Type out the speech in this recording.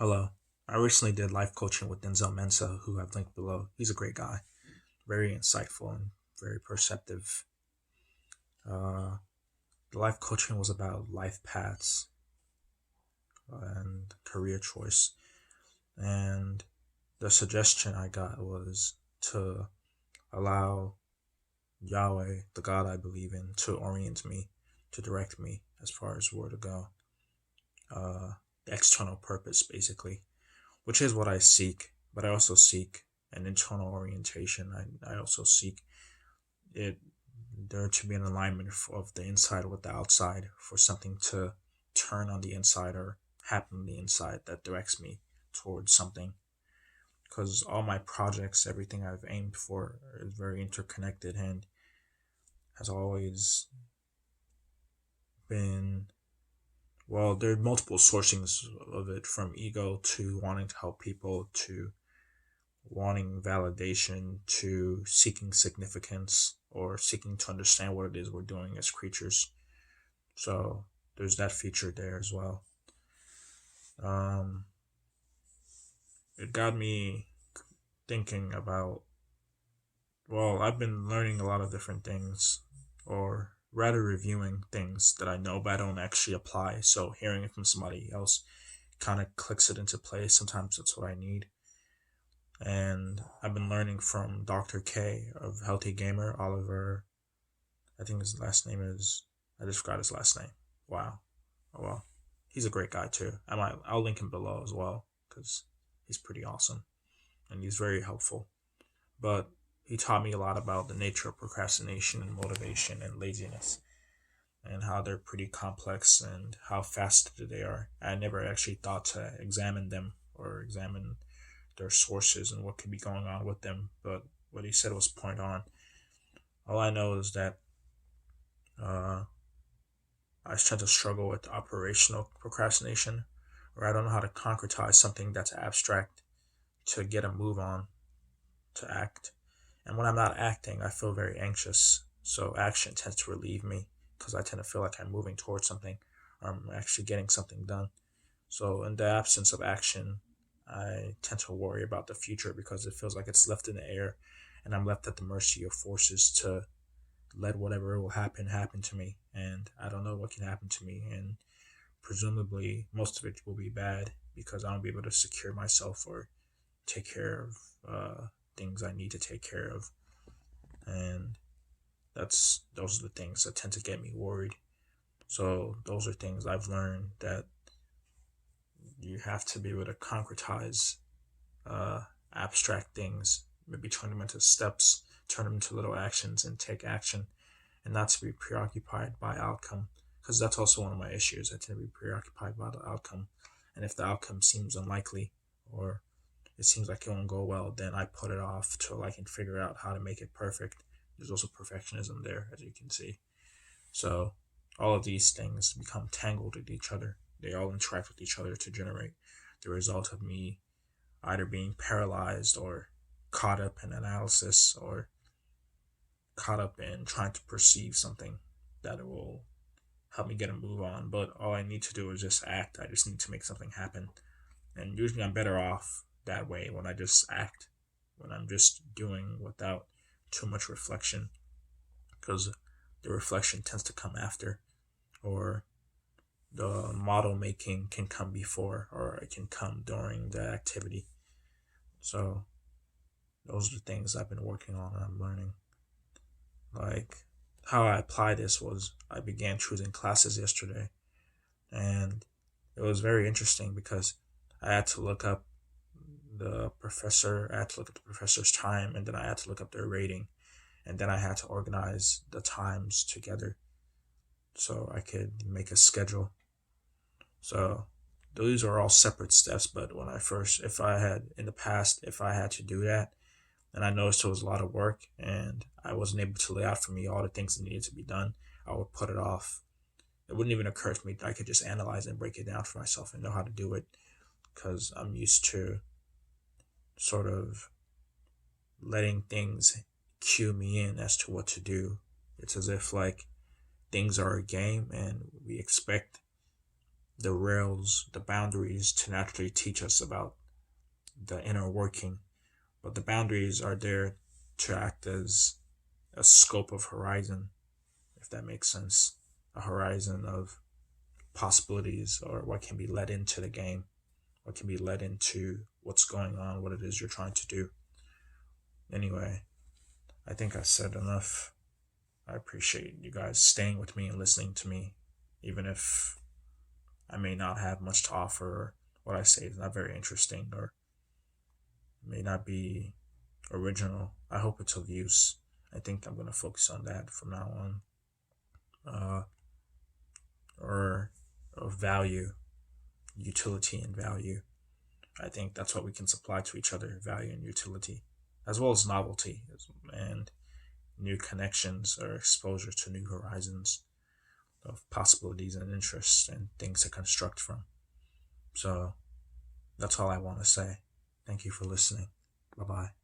Hello. I recently did life coaching with Denzel Mensah, who I've linked below. He's a great guy, very insightful and very perceptive. Uh, the life coaching was about life paths and career choice. And the suggestion I got was to allow Yahweh, the God I believe in, to orient me, to direct me as far as where to go. The external purpose, basically, which is what I seek, but I also seek an internal orientation. I also seek it there to be an alignment of the inside with the outside for something to turn on the inside or happen on the inside that directs me towards something. Because all my projects, everything I've aimed for, is very interconnected and has always been, well, there are multiple sourcings of it, from ego to wanting to help people to wanting validation to seeking significance or seeking to understand what it is we're doing as creatures. So there's that feature there as well. Um, it got me thinking about, well, I've been learning a lot of different things, or rather reviewing things that I know but I don't actually apply. So hearing it from somebody else kind of clicks it into place. Sometimes that's what I need. And I've been learning from Dr. K of Healthy Gamer, Oliver. I think his last name is. I just forgot his last name. Wow. Oh well. He's a great guy too. I'll link him below as well because he's pretty awesome and he's very helpful. But he taught me a lot about the nature of procrastination and motivation and laziness and how they're pretty complex and how faceted they are. I never actually thought to examine them or examine their sources and what could be going on with them, but what he said was point on. All I know is that uh, I tend to struggle with operational procrastination, or I don't know how to concretize something that's abstract to get a move on, to act. And when I'm not acting, I feel very anxious. So action tends to relieve me because I tend to feel like I'm moving towards something or I'm actually getting something done. So in the absence of action, I tend to worry about the future because it feels like it's left in the air and I'm left at the mercy of forces to let whatever will happen to me. And I don't know what can happen to me. And presumably, most of it will be bad because I won't be able to secure myself or take care of things I need to take care of. And those are the things that tend to get me worried. So those are things I've learned, that you have to be able to concretize uh, abstract things, maybe turn them into steps, turn them into little actions, and take action, and not to be preoccupied by outcome. Because that's also one of my issues. I tend to be preoccupied by the outcome, and if the outcome seems unlikely or it seems like it won't go well, then I put it off till I can figure out how to make it perfect. There's also perfectionism there, as you can see. So all of these things become tangled with each other. They all interact with each other to generate the result of me either being paralyzed or caught up in analysis or caught up in trying to perceive something that will help me get a move on. But all I need to do is just act. I just need to make something happen. And usually I'm better off that way when I just act, when I'm just doing without too much reflection, because the reflection tends to come after, or the model making can come before, or it can come during the activity. So those are the things I've been working on and I'm learning. Like, how I apply this was I began choosing classes yesterday, and it was very interesting because I had to look up I had to look at the professor's time, and then I had to look up their rating, and then I had to organize the times together so I could make a schedule. So those are all separate steps, but if I had in the past, if I had to do that, and I noticed it was a lot of work and I wasn't able to lay out for me all the things that needed to be done, I would put it off. It wouldn't even occur to me that I could just analyze and break it down for myself and know how to do it, because I'm used to sort of letting things cue me in as to what to do. It's as if like things are a game and we expect the rails, the boundaries to naturally teach us about the inner working, but the boundaries are there to act as a scope of horizon, if that makes sense. A horizon of possibilities, or what can be let into the game, what can be let into what's going on, what it is you're trying to do. Anyway, I think I said enough. I appreciate you guys staying with me and listening to me, even if I may not have much to offer, or what I say is not very interesting, or may not be original. I hope it's of use. I think I'm going to focus on that from now on. Uh, or of value, utility and value. I think that's what we can supply to each other, value and utility, as well as novelty and new connections or exposure to new horizons of possibilities and interests and things to construct from. So that's all I want to say. Thank you for listening. Bye bye.